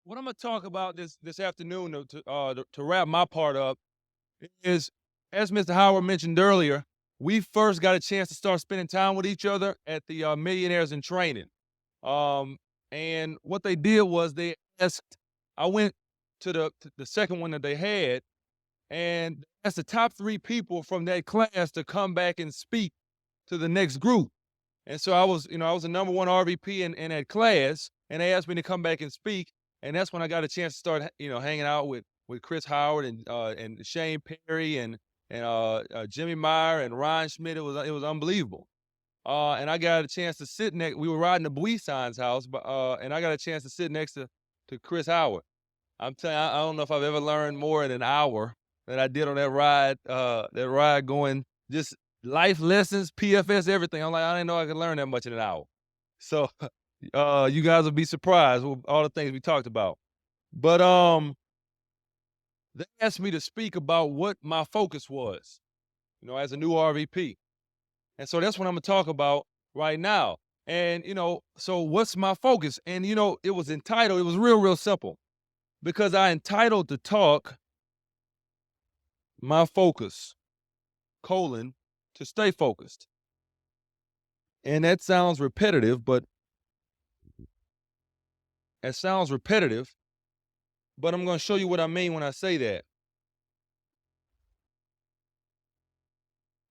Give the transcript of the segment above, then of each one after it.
What I'm gonna talk about this afternoon to wrap my part up is, as Mr. Howard mentioned earlier, we first got a chance to start spending time with each other at the Millionaires in Training. Um, and what they did was they asked. I went to the second one that they had, and that's the top three people from that class to come back and speak to the next group. And so I was the number one RVP in that class, and they asked me to come back and speak. And that's when I got a chance to start, hanging out with Chris Howard and Shane Perry and Jimmy Meyer and Ryan Schmidt. It was unbelievable. And I got a chance to sit next. We were riding to Buison's house, but and I got a chance to sit next to Chris Howard. I'm telling you, I don't know if I've ever learned more in an hour than I did on that ride. That ride going just life lessons, PFS, everything. I'm like, I didn't know I could learn that much in an hour. So, you guys will be surprised with all the things we talked about. But they asked me to speak about what my focus was, as a new RVP, and so that's what I'm gonna talk about right now. And so what's my focus? And it was entitled. It was real simple because I entitled the talk "My Focus: to stay focused." And that sounds repetitive, but it sounds repetitive, but I'm going to show you what I mean when I say that.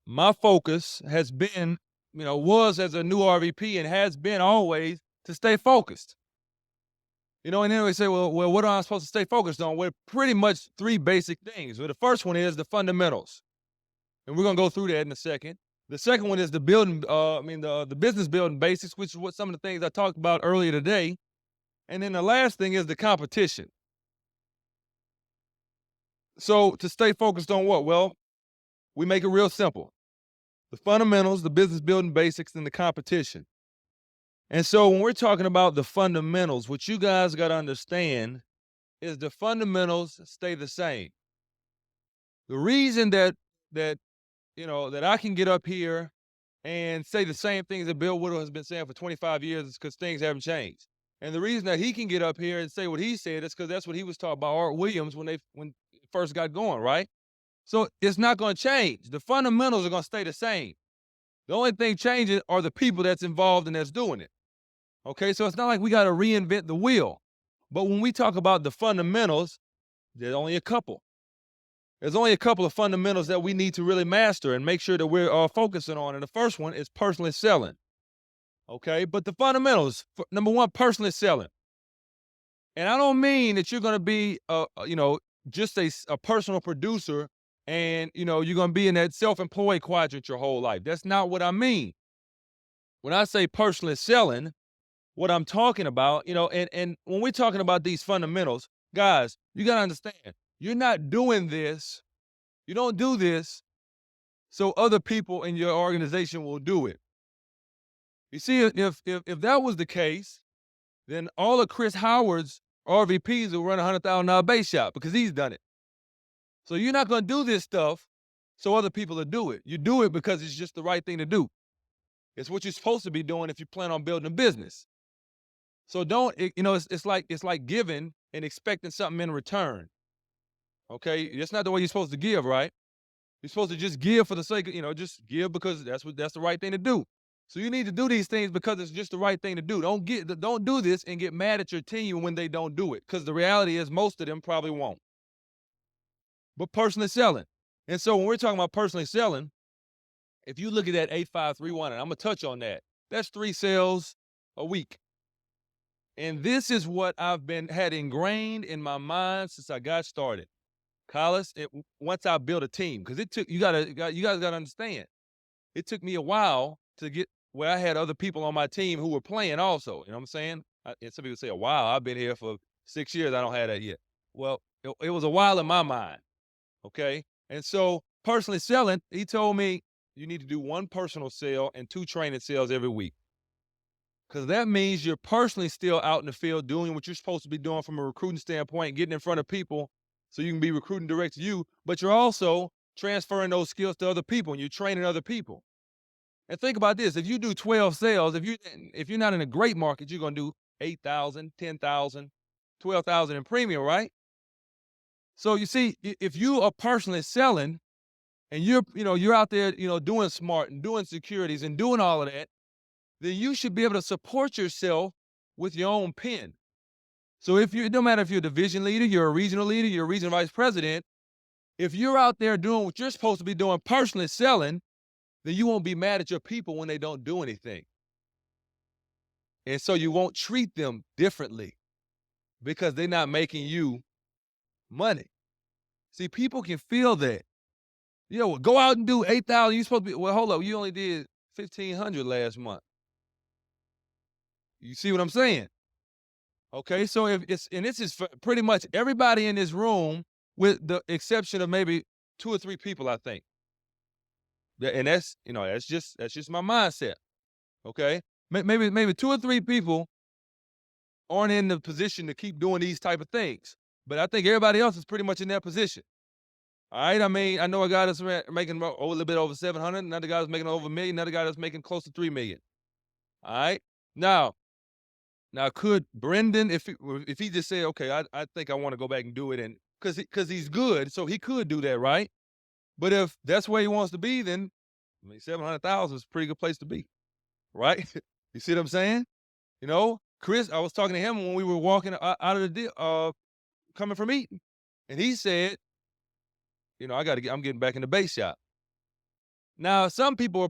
My focus has been, was as a new RVP and has been always to stay focused. And then we say, well, what am I supposed to stay focused on? Well, pretty much three basic things. Well, the first one is the fundamentals, and we're going to go through that in a second. The second one is the building, the business building basics, which is what some of the things I talked about earlier today. And then the last thing is the competition. So to stay focused on what? Well, we make it real simple. The fundamentals, the business building basics, and the competition. And so when we're talking about the fundamentals, what you guys got to understand is the fundamentals stay the same. The reason that I can get up here and say the same things that Bill Whittle has been saying for 25 years is because things haven't changed. And the reason that he can get up here and say what he said is because that's what he was taught by Art Williams when it first got going, right? So it's not going to change. The fundamentals are going to stay the same. The only thing changing are the people that's involved and that's doing it. Okay, so it's not like we got to reinvent the wheel. But when we talk about the fundamentals, there's only a couple. There's only a couple of fundamentals that we need to really master and make sure that we're focusing on. And the first one is personally selling. Okay, but the fundamentals, number one, personally selling. And I don't mean that you're going to be, just a personal producer and, you're going to be in that self-employed quadrant your whole life. That's not what I mean. When I say personally selling, what I'm talking about, and when we're talking about these fundamentals, guys, you got to understand, you're not doing this. You don't do this so other people in your organization will do it. You see, if that was the case, then all of Chris Howard's RVPs will run $100,000 base shop because he's done it. So you're not going to do this stuff so other people will do it. You do it because it's just the right thing to do. It's what you're supposed to be doing if you plan on building a business. So don't, it's like giving and expecting something in return. Okay, that's not the way you're supposed to give, right? You're supposed to just give for the sake of, just give because that's the right thing to do. So you need to do these things because it's just the right thing to do. Don't do this and get mad at your team when they don't do it, because the reality is most of them probably won't. But personally selling. And so when we're talking about personally selling, if you look at that 8531, and I'm gonna touch on that, that's 3 sales a week. And this is what I've had ingrained in my mind since I got started. Collis, once I built a team, because it took you guys gotta understand, it took me a while to get where I had other people on my team who were playing also. You know what I'm saying? And some people say, "Wow, I've been here for 6 years. I don't have that yet." Well, it was a while in my mind. Okay, and so personally selling, he told me you need to do 1 personal sale and 2 training sales every week, because that means you're personally still out in the field doing what you're supposed to be doing from a recruiting standpoint, getting in front of people so you can be recruiting direct to you, but you're also transferring those skills to other people and you're training other people. And think about this, if you do 12 sales, if you're not in a great market, you're going to do 8,000, 10,000, $12,000 in premium, right? So you see, if you are personally selling and you're out there, doing smart and doing securities and doing all of that, then you should be able to support yourself with your own pen. So it don't matter if you're a division leader, you're a regional leader, you're a regional vice president, if you're out there doing what you're supposed to be doing, personally selling, then you won't be mad at your people when they don't do anything. And so you won't treat them differently because they're not making you money. See, people can feel that. Well, go out and do 8,000. You supposed to be, well, hold up, you only did 1,500 last month. You see what I'm saying? Okay, so this is for pretty much everybody in this room, with the exception of maybe 2 or 3 people, I think. And that's just my mindset. Okay, maybe 2 or 3 people aren't in the position to keep doing these type of things, but I think everybody else is pretty much in that position. All right, I mean, I know a guy that's making a little bit over 700, another guy that's making over $1 million, another guy that's making close to 3 million. All right, now could Brendan, if he just said, okay, I think I want to go back and do it, and because he's good, so he could do that, right? But if that's where he wants to be, then 700,000 is a pretty good place to be, right? You see what I'm saying? Chris, I was talking to him when we were walking out of the deal, coming from eating, and he said, I'm getting back in the base shop. Now, some people will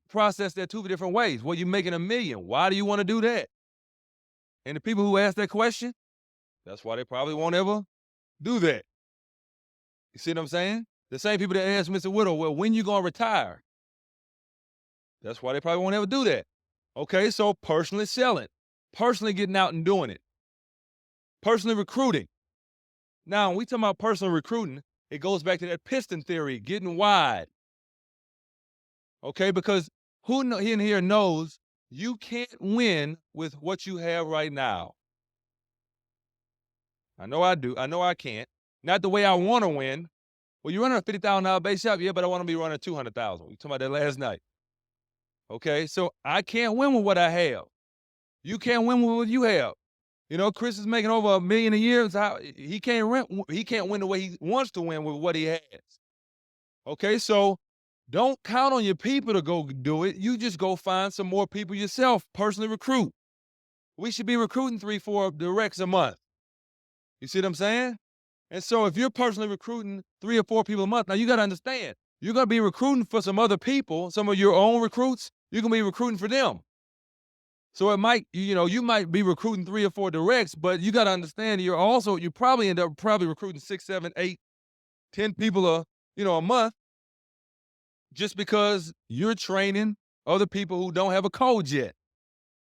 process that 2 different ways. Well, you're making $1 million. Why do you want to do that? And the people who ask that question, that's why they probably won't ever do that. You see what I'm saying? The same people that ask Mr. Whittle, well, when you gonna retire? That's why they probably won't ever do that. Okay, so personally selling, personally getting out and doing it, personally recruiting. Now, when we talk about personal recruiting, it goes back to that piston theory, getting wide. Okay, because who in here knows you can't win with what you have right now? I know I do. I know I can't. Not the way I want to win. Well, you're running a $50,000 base shop, yeah, but I want to be running 200,000. We talked about that last night. Okay, so I can't win with what I have. You can't win with what you have. Chris is making over $1 million a year. So he can't win the way he wants to win with what he has. Okay, so don't count on your people to go do it. You just go find some more people yourself, personally recruit. We should be recruiting 3-4 directs a month. You see what I'm saying? And so if you're personally recruiting 3 or 4 people a month, now you got to understand, you're going to be recruiting for some other people, some of your own recruits, you're going to be recruiting for them. So it might, you might be recruiting 3 or 4 directs, but you got to understand you probably end up recruiting 6, 7, 8, 10 people a month, just because you're training other people who don't have a code yet.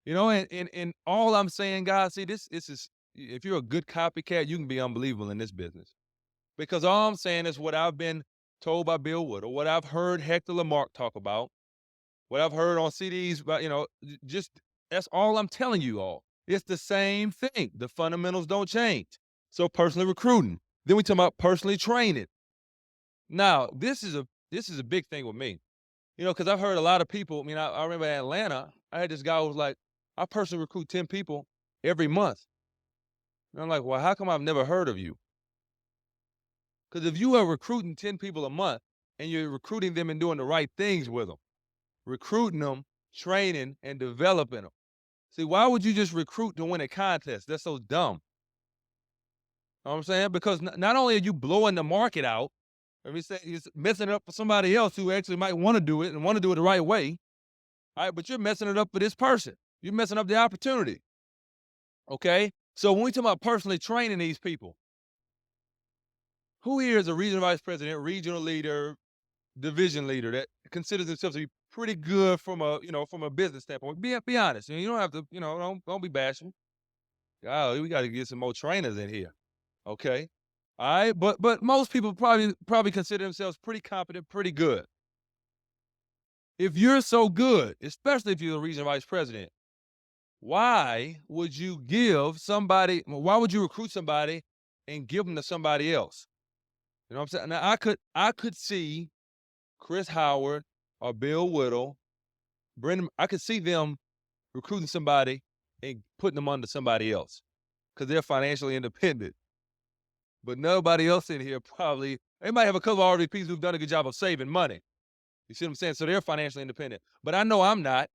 And all I'm saying, guys, see, this is, if you're a good copycat, you can be unbelievable in this business. Because all I'm saying is what I've been told by Bill Wood, or what I've heard Hector Lamarck talk about, what I've heard on CDs about, just that's all I'm telling you all. It's the same thing. The fundamentals don't change. So personally recruiting. Then we talk about personally training. Now, this is a big thing with me. Because I've heard a lot of people. I remember in Atlanta, I had this guy who was like, I personally recruit 10 people every month. And I'm like, well, how come I've never heard of you? Because if you are recruiting 10 people a month and you're recruiting them and doing the right things with them, recruiting them, training, and developing them. See, why would you just recruit to win a contest? That's so dumb. You know what I'm saying? Because not only are you blowing the market out, you're messing it up for somebody else who actually might want to do it and want to do it the right way. All right, but you're messing it up for this person. You're messing up the opportunity. Okay? So when we talk about personally training these people, who here is a regional vice president, regional leader, division leader that considers themselves to be pretty good from a business standpoint? Be honest. You don't have to, don't be bashing. God, we got to get some more trainers in here. Okay. All right. But most people probably consider themselves pretty competent, pretty good. If you're so good, especially if you're a regional vice president, why would you recruit somebody and give them to somebody else? You know what I'm saying? Now I could see Chris Howard or Bill Whittle, Brendan, I could see them recruiting somebody and putting them under somebody else. because they're financially independent. But nobody else in here probably, they might have a couple of RVPs who've done a good job of saving money. You see what I'm saying? So they're financially independent. But I know I'm not.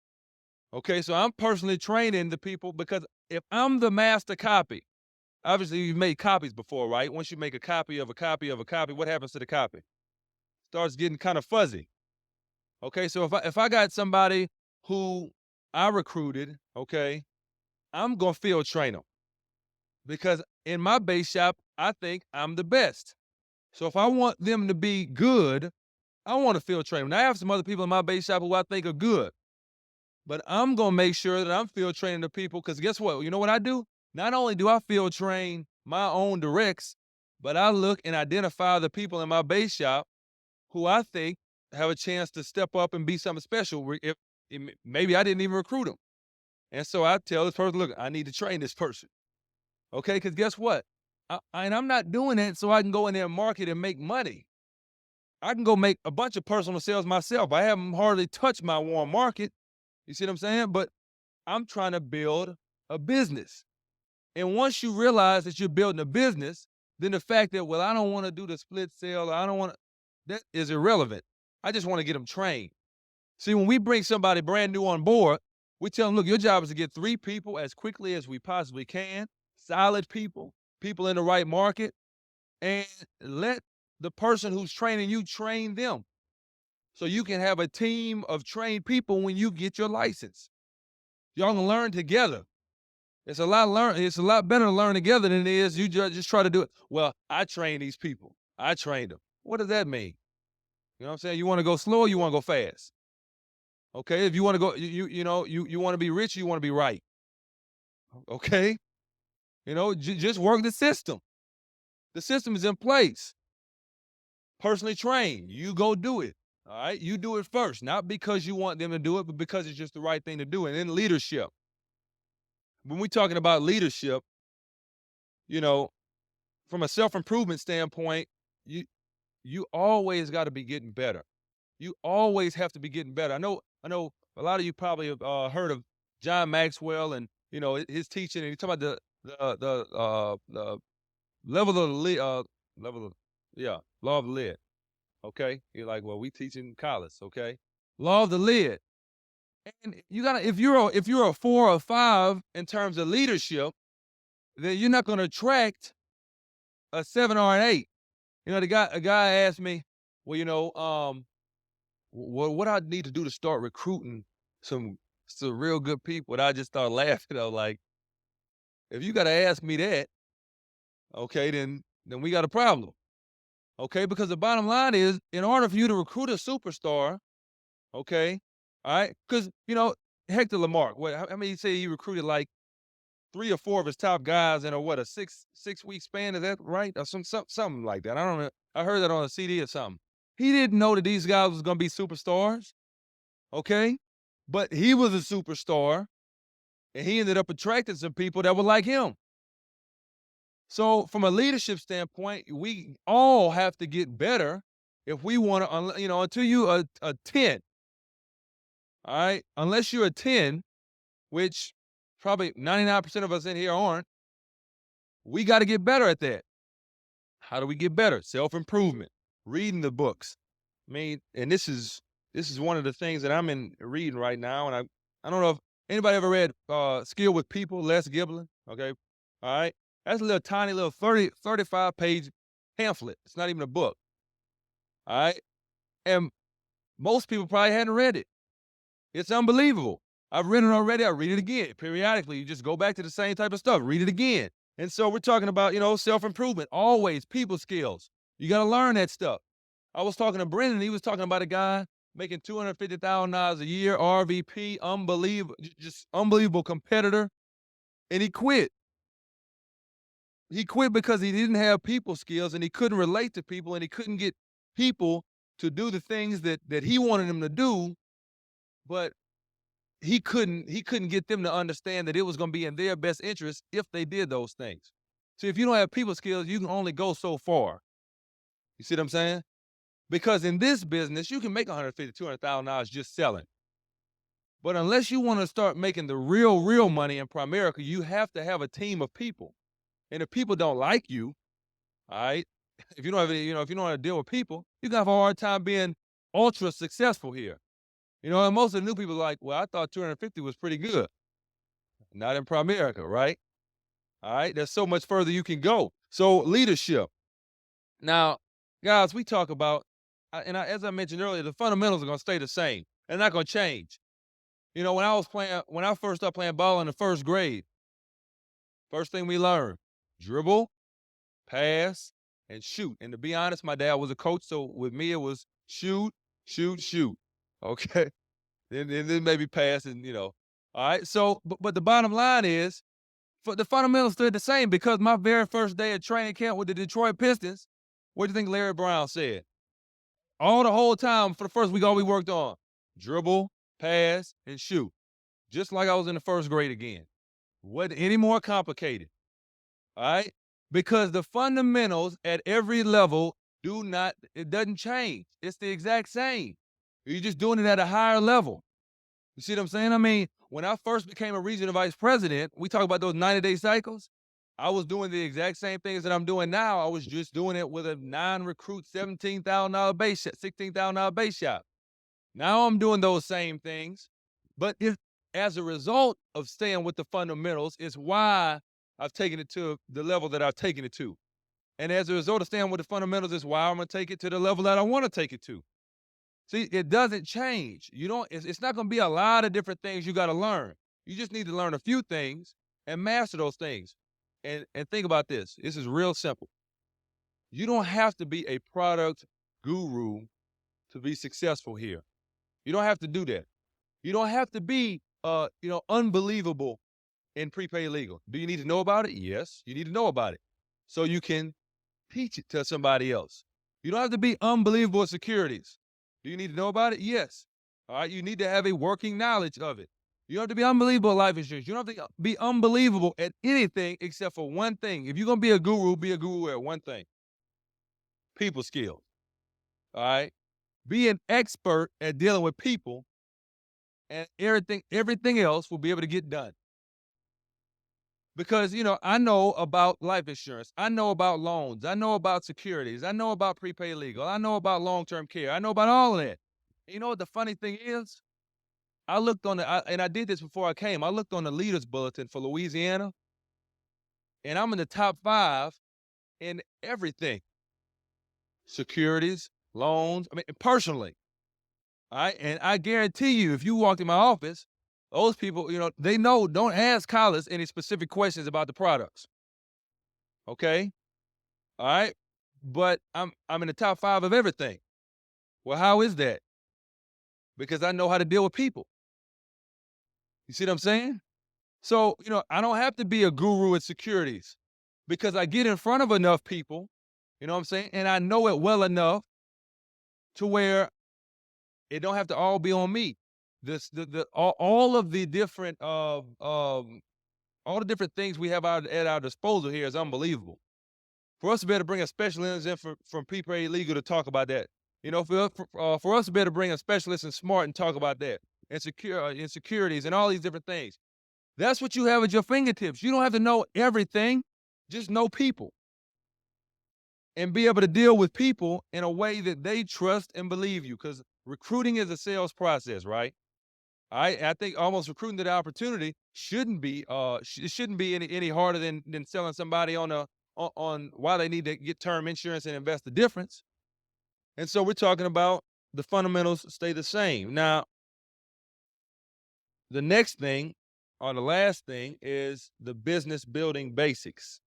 Okay, so I'm personally training the people because if I'm the master copy, obviously you've made copies before, right? Once you make a copy of a copy of a copy, what happens to the copy? Starts getting kind of fuzzy. Okay, so if I got somebody who I recruited, okay, I'm gonna field train them because in my base shop, I think I'm the best. So if I want them to be good, I want to field train them. Now I have some other people in my base shop who I think are good, but I'm gonna make sure that I'm field training the people because guess what? You know what I do? Not only do I field train my own directs, but I look and identify the people in my base shop who I think have a chance to step up and be something special. If maybe I didn't even recruit them, and so I tell this person, look, I need to train this person. Okay, because guess what? And I'm not doing it so I can go in there and market and make money. I can go make a bunch of personal sales myself. I haven't hardly touched my warm market. You see what I'm saying? But I'm trying to build a business. And once you realize that you're building a business, then the fact that, well, I don't want to do the split sale, I don't want to, that is irrelevant. I just want to get them trained. See, when we bring somebody brand new on board, we tell them, look, your job is to get 3 people as quickly as we possibly can, solid people, people in the right market, and let the person who's training you train them. So you can have a team of trained people when you get your license. Y'all can learn together. It's a lot better to learn together than it is you just try to do it. Well, I train these people. I trained them. What does that mean? You know what I'm saying? You want to go slow or you want to go fast? Okay, if you want to go, you want to be rich, you want to be right. Okay, just work the system. The system is in place. Personally trained, you go do it. All right, you do it first, not because you want them to do it, but because it's just the right thing to do. And then leadership. When we're talking about leadership, you know, from a self-improvement standpoint, you always got to be getting better. You always have to be getting better. I know a lot of you probably have heard of John Maxwell and his teaching, and he talk about the level of the lid, level of law of the lid. Okay, you're like, well, we teaching Collis, okay, law of the lid, and you gotta if you're a 4 or 5 in terms of leadership, then you're not going to attract a 7 or an 8. A guy asked me, well, what I need to do to start recruiting some real good people, and I just started laughing. I was like, if you got to ask me that, okay, then we got a problem. Okay, because the bottom line is, in order for you to recruit a superstar, okay, all right, because Hector Lamarck, how many say he recruited like 3 or 4 of his top guys in a 6 week span? Is that right? Or something like that. I don't know. I heard that on a CD or something. He didn't know that these guys was gonna be superstars, okay? But he was a superstar, and he ended up attracting some people that were like him. So from a leadership standpoint, we all have to get better if we want to, until you a 10, all right? Unless you're a 10, which probably 99% of us in here aren't, we got to get better at that. How do we get better? Self-improvement, reading the books. I mean, and this is one of the things that I'm in reading right now, and I don't know if anybody ever read Skill with People, Les Giblin, okay? All right? That's a little tiny little 35-page pamphlet. It's not even a book. All right? And most people probably hadn't read it. It's unbelievable. I've read it already. I read it again. Periodically, you just go back to the same type of stuff, read it again. And so we're talking about, self-improvement, always people skills. You got to learn that stuff. I was talking to Brendan. He was talking about a guy making $250,000 a year, RVP, unbelievable, just unbelievable competitor, and he quit. He quit because he didn't have people skills, and he couldn't relate to people, and he couldn't get people to do the things that he wanted them to do, but he couldn't get them to understand that it was going to be in their best interest if they did those things. So if you don't have people skills, you can only go so far. You see what I'm saying? Because in this business, you can make $150,000, $200,000 just selling. But unless you want to start making the real money in Primerica, you have to have a team of people. And if people don't like you, all right, if you don't have any, if you don't want to deal with people, you're gonna have a hard time being ultra successful here. And most of the new people are like, well, I thought 250 was pretty good. Not in Primerica, right? All right, there's so much further you can go. So leadership. Now, guys, we talk about, as I mentioned earlier, the fundamentals are gonna stay the same. They're not gonna change. When I first started playing ball in the first grade, first thing we learned, dribble, pass, and shoot. And to be honest, my dad was a coach, so with me it was shoot, shoot, shoot. Okay, then maybe pass, and All right. So, but the bottom line is, for the fundamentals stayed the same because my very first day at training camp with the Detroit Pistons, what do you think Larry Brown said? All the whole time for the first week, all we worked on dribble, pass, and shoot, just like I was in the first grade again. Wasn't any more complicated. All right, because the fundamentals at every level it doesn't change. It's the exact same. You're just doing it at a higher level. You see what I'm saying? I mean, when I first became a regional vice president, we talk about those 90-day cycles. I was doing the exact same things that I'm doing now. I was just doing it with a non-recruit $17,000 base shot, $16,000 base shot. Now I'm doing those same things, but if as a result of staying with the fundamentals, is why I've taken it to the level that I've taken it to. And as a result of staying with the fundamentals, is why I'm going to take it to the level that I want to take it to. See, it doesn't change. It's not going to be a lot of different things you got to learn. You just need to learn a few things and master those things. And think about this. This is real simple. You don't have to be a product guru to be successful here. You don't have to do that. You don't have to be, unbelievable in prepaid legal. Do you need to know about it? Yes, you need to know about it so you can teach it to somebody else. You don't have to be unbelievable at securities. Do you need to know about it? Yes. All right, you need to have a working knowledge of it. You don't have to be unbelievable at life insurance. You don't have to be unbelievable at anything except for one thing. If you're going to be a guru at one thing. People skills. All right? Be an expert at dealing with people, and everything else will be able to get done. Because, I know about life insurance. I know about loans. I know about securities. I know about prepaid legal. I know about long-term care. I know about all of that. You know what the funny thing is? I did this before I came. I looked on the leaders bulletin for Louisiana, and I'm in the top 5 in everything. Securities, loans, personally. All right, and I guarantee you, if you walked in my office, those people, they know, don't ask Collis any specific questions about the products. Okay? All right? But I'm in the top 5 of everything. Well, how is that? Because I know how to deal with people. You see what I'm saying? So, I don't have to be a guru at securities because I get in front of enough people, you know what I'm saying? And I know it well enough to where it don't have to all be on me. All of the different all the different things we have at our disposal here is unbelievable. For us to be able to bring a specialist in from prepaid legal to talk about that, for us to be able to bring a specialist in smart and talk about that, and securities and all these different things, that's what you have at your fingertips. You don't have to know everything, just know people, and be able to deal with people in a way that they trust and believe you. Because recruiting is a sales process, right? I think almost recruiting to the opportunity shouldn't be it shouldn't be any harder than selling somebody on why they need to get term insurance and invest the difference. And so we're talking about the fundamentals stay the same. Now, the next thing or the last thing is the business building basics.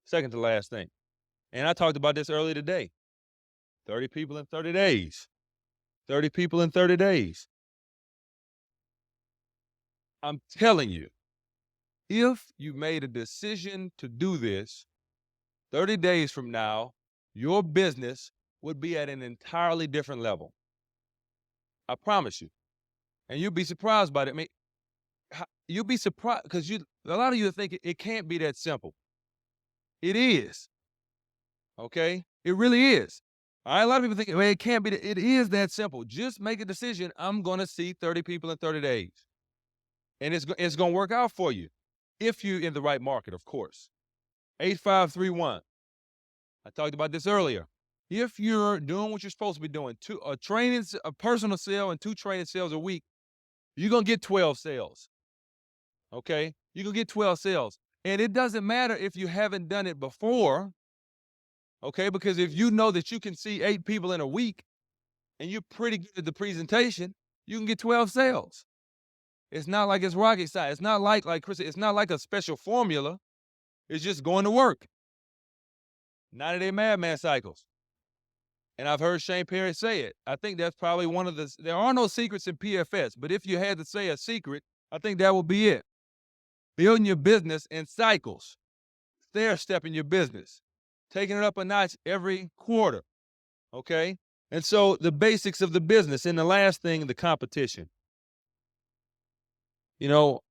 Second to last thing. And I talked about this earlier today. 30 people in 30 days. 30 people in 30 days. I'm telling you, if you made a decision to do this, 30 days from now, your business would be at an entirely different level. I promise you. And you'll be surprised by it. I mean, you'll be surprised because a lot of you think it can't be that simple. It is. Okay? It really is. All right? A lot of people think, well, it can't be. It is that simple. Just make a decision. I'm going to see 30 people in 30 days. And it's going to work out for you if you're in the right market, of course. 8531. I talked about this earlier. If you're doing what you're supposed to be doing, a personal sale and 2 training sales a week, you're gonna get 12 sales. Okay? You're gonna get 12 sales. And it doesn't matter if you haven't done it before, okay? Because if you know that you can see 8 people in a week and you're pretty good at the presentation, you can get 12 sales. It's not like it's rocket science. It's not like Chris said, it's not like a special formula. It's just going to work. 90-day madman cycles. And I've heard Shane Perry say it. I think that's probably one of there are no secrets in PFS, but if you had to say a secret, I think that would be it. Building your business in cycles, stair-stepping your business, taking it up a notch every quarter, okay? And so the basics of the business. And the last thing, the competition. You know,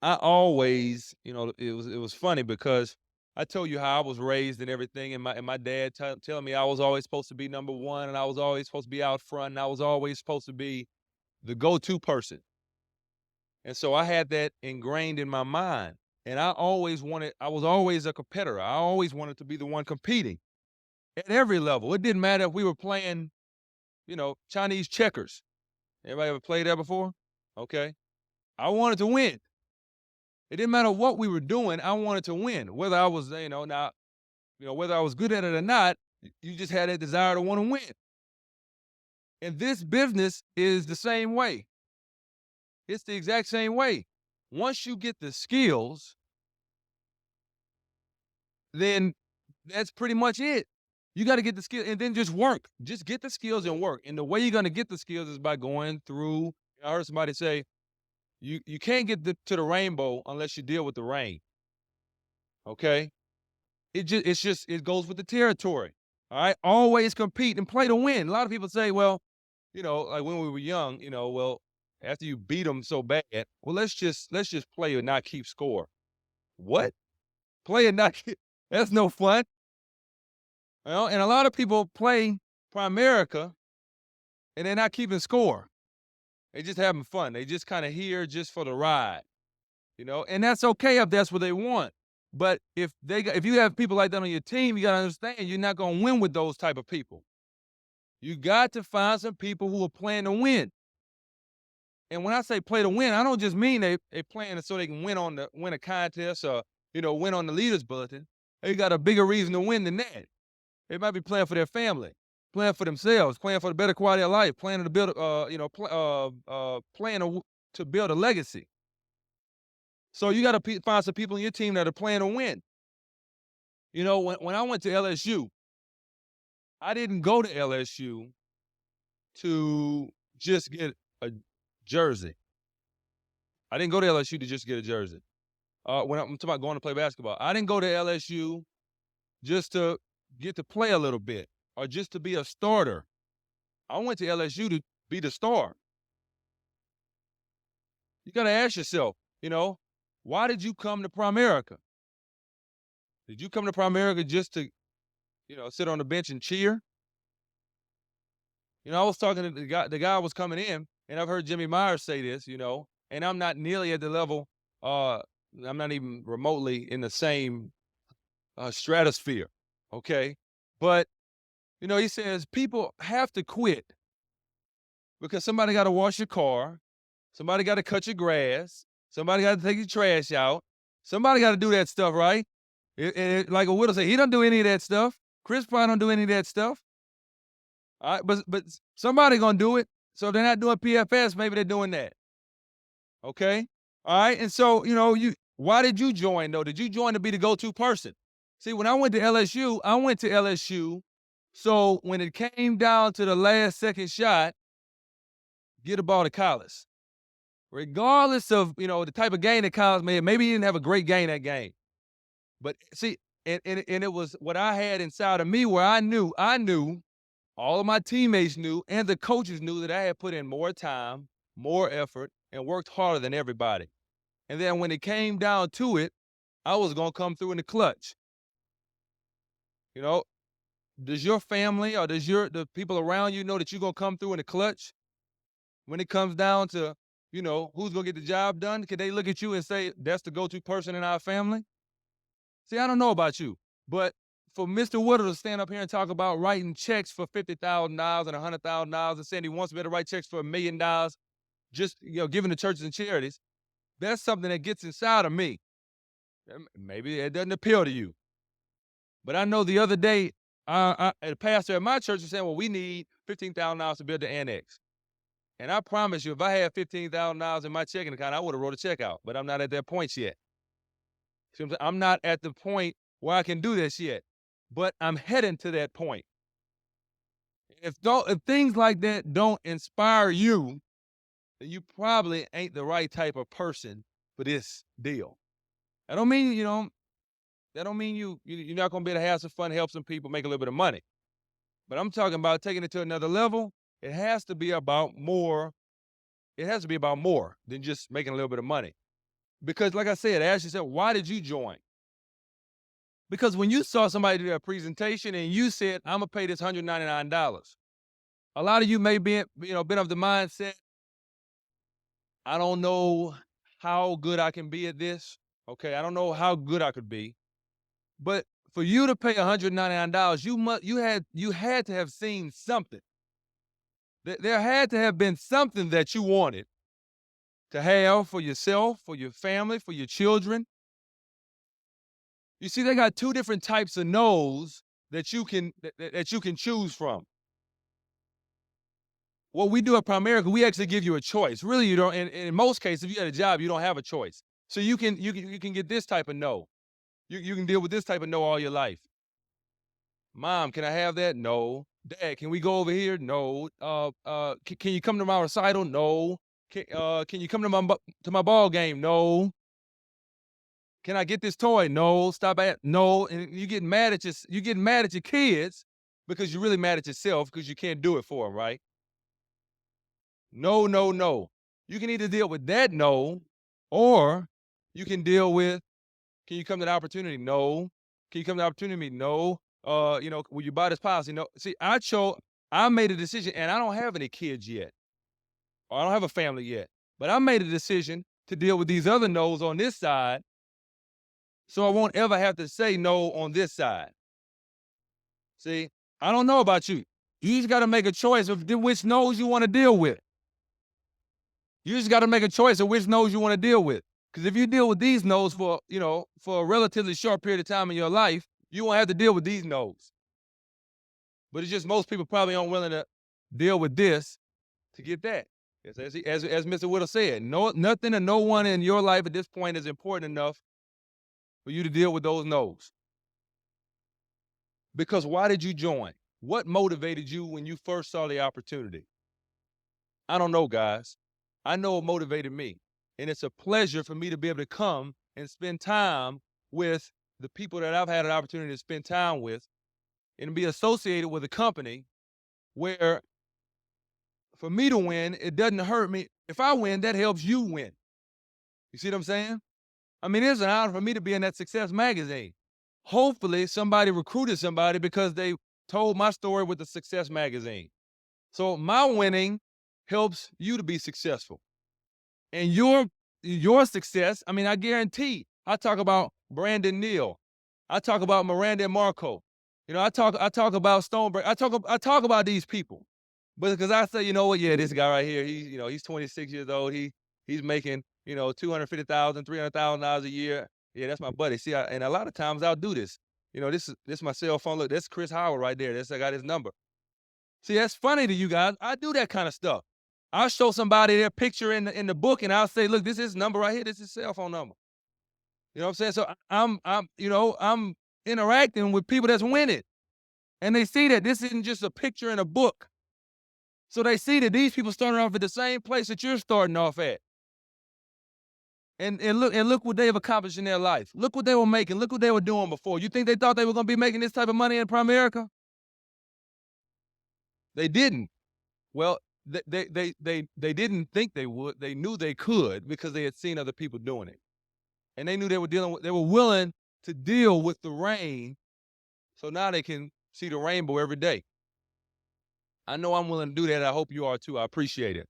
I always, it was funny because I told you how I was raised and everything, and my dad telling me I was always supposed to be number one, and I was always supposed to be out front, and I was always supposed to be the go-to person. And so I had that ingrained in my mind, and I was always a competitor. I always wanted to be the one competing at every level. It didn't matter if we were playing, Chinese checkers. Everybody ever played that before? Okay. I wanted to win. It didn't matter what we were doing. I wanted to win. Whether I was, whether I was good at it or not, you just had that desire to want to win. And this business is the same way. It's the exact same way. Once you get the skills, then that's pretty much it. You got to get the skills and then just work. Just get the skills and work. And the way you're going to get the skills is by going through. I heard somebody say, you can't get to the rainbow unless you deal with the rain. Okay? It goes with the territory. All right? Always compete and play to win. A lot of people say, well, like when we were young, well, after you beat them so bad, well, let's just play and not keep score. What? Play and not keep, that's no fun. And a lot of people play Primerica and they're not keeping score. They just having fun. They just kind of here just for the ride, and that's okay if that's what they want. But if you have people like that on your team, you got to understand you're not going to win with those type of people. You got to find some people who are playing to win. And when I say play to win, I don't just mean they playing so they can win a contest or win on the leaders bulletin. They got a bigger reason to win than that. They might be playing for their family, playing for themselves, playing for the better quality of life, playing to build to build a legacy. So you got to find some people in your team that are playing to win. When I went to LSU, I didn't go to LSU to just get a jersey. I didn't go to LSU to just get a jersey. When I'm talking about going to play basketball, I didn't go to LSU just to get to play a little bit or just to be a starter. I went to LSU to be the star. You got to ask yourself, why did you come to Primerica? Did you come to Primerica just to, sit on the bench and cheer? I was talking to the guy was coming in, and I've heard Jimmy Myers say this, and I'm not nearly at the level, I'm not even remotely in the same stratosphere, okay? But, he says people have to quit because somebody got to wash your car, somebody got to cut your grass, somebody got to take your trash out, somebody got to do that stuff, right? Like a widow say, he don't do any of that stuff. Chris probably don't do any of that stuff. All right, but somebody gonna do it. So if they're not doing PFS, maybe they're doing that. Okay? All right. And so, why did you join though? Did you join to be the go-to person? See, when I went to LSU, so when it came down to the last second shot, get the ball to Collis. Regardless of, the type of game that Collis made, maybe he didn't have a great game that game. But see, and it was what I had inside of me where I knew, all of my teammates knew, and the coaches knew that I had put in more time, more effort, and worked harder than everybody. And then when it came down to it, I was going to come through in the clutch. Does your family or the people around you know that you're going to come through in the clutch? When it comes down to, who's going to get the job done, can they look at you and say, that's the go-to person in our family? See, I don't know about you, but for Mr. Woodard to stand up here and talk about writing checks for $50,000 and $100,000 and saying he wants me to write checks for $1 million, just giving to churches and charities, that's something that gets inside of me. Maybe it doesn't appeal to you, but I know the other day, a pastor at my church was saying, "Well, we need $15,000 to build the annex." And I promise you, if I had $15,000 in my checking account, I would have wrote a check out. But I'm not at that point yet. I'm not at the point where I can do this yet, but I'm heading to that point. If things like that don't inspire you, then you probably ain't the right type of person for this deal. I don't mean that don't mean you're not gonna be able to have some fun, help some people, make a little bit of money. But I'm talking about taking it to another level. It has to be about more. It has to be about more than just making a little bit of money. Because, like I said, ask yourself, why did you join? Because when you saw somebody do a presentation and you said, "I'm gonna pay this $199," a lot of you may be, been of the mindset, "I don't know how good I can be at this. Okay, I don't know how good I could be." But for you to pay $199, you had to have seen something. There had to have been something that you wanted to have for yourself, for your family, for your children. You see, they got two different types of no's that you can choose from. What we do at Primerica, we actually give you a choice. Really, you don't. In most cases, if you got a job, you don't have a choice. So you can get this type of no. You can deal with this type of no all your life. Mom, can I have that? No. Dad, can we go over here? No. Can you come to my recital? No. Can you come to my ball game? No. Can I get this toy? No. Stop at no. And you getting mad at your kids because you're really mad at yourself because you can't do it for them, right? No, no, no. You can either deal with that no, or you can deal with, can you come to the opportunity? No. Can you come to the opportunity? No. Will you buy this policy? No. See, I made a decision, and I don't have any kids yet, or I don't have a family yet, but I made a decision to deal with these other no's on this side, so I won't ever have to say no on this side. See, I don't know about you. You just got to make a choice of which no's you want to deal with. You just got to make a choice of which no's you want to deal with. Because if you deal with these no's for a relatively short period of time in your life, you won't have to deal with these no's. But it's just most people probably aren't willing to deal with this to get that. As Mr. Whittle said, nothing and no one in your life at this point is important enough for you to deal with those no's. Because why did you join? What motivated you when you first saw the opportunity? I don't know, guys. I know it motivated me. And it's a pleasure for me to be able to come and spend time with the people that I've had an opportunity to spend time with and be associated with a company where, for me to win, it doesn't hurt me. If I win, that helps you win. You see what I'm saying? I mean, it's an honor for me to be in that Success magazine. Hopefully, somebody recruited somebody because they told my story with the Success magazine. So my winning helps you to be successful. And your success, I mean, I guarantee, I talk about Brandon Neal. I talk about Miranda and Marco. I talk about Stoneberg. I talk about these people. But because I say, you know what, yeah, this guy right here, he's 26 years old. He's making, $250,000, $300,000 a year. Yeah, that's my buddy. See, and a lot of times I'll do this. This is my cell phone. Look, that's Chris Howard right there. I got his number. See, that's funny to you guys. I do that kind of stuff. I'll show somebody their picture in the book, and I'll say, look, this is his number right here. This is his cell phone number. You know what I'm saying? So I'm interacting with people that's winning, and they see that this isn't just a picture in a book. So they see that these people starting off at the same place that you're starting off at. And look what they've accomplished in their life. Look what they were making. Look what they were doing before. You think they thought they were going to be making this type of money in Primerica? They didn't. Well, they didn't think they would. They knew they could because they had seen other people doing it. And they knew they were willing to deal with the rain, so now they can see the rainbow every day. I know I'm willing to do that. I hope you are too. I appreciate it.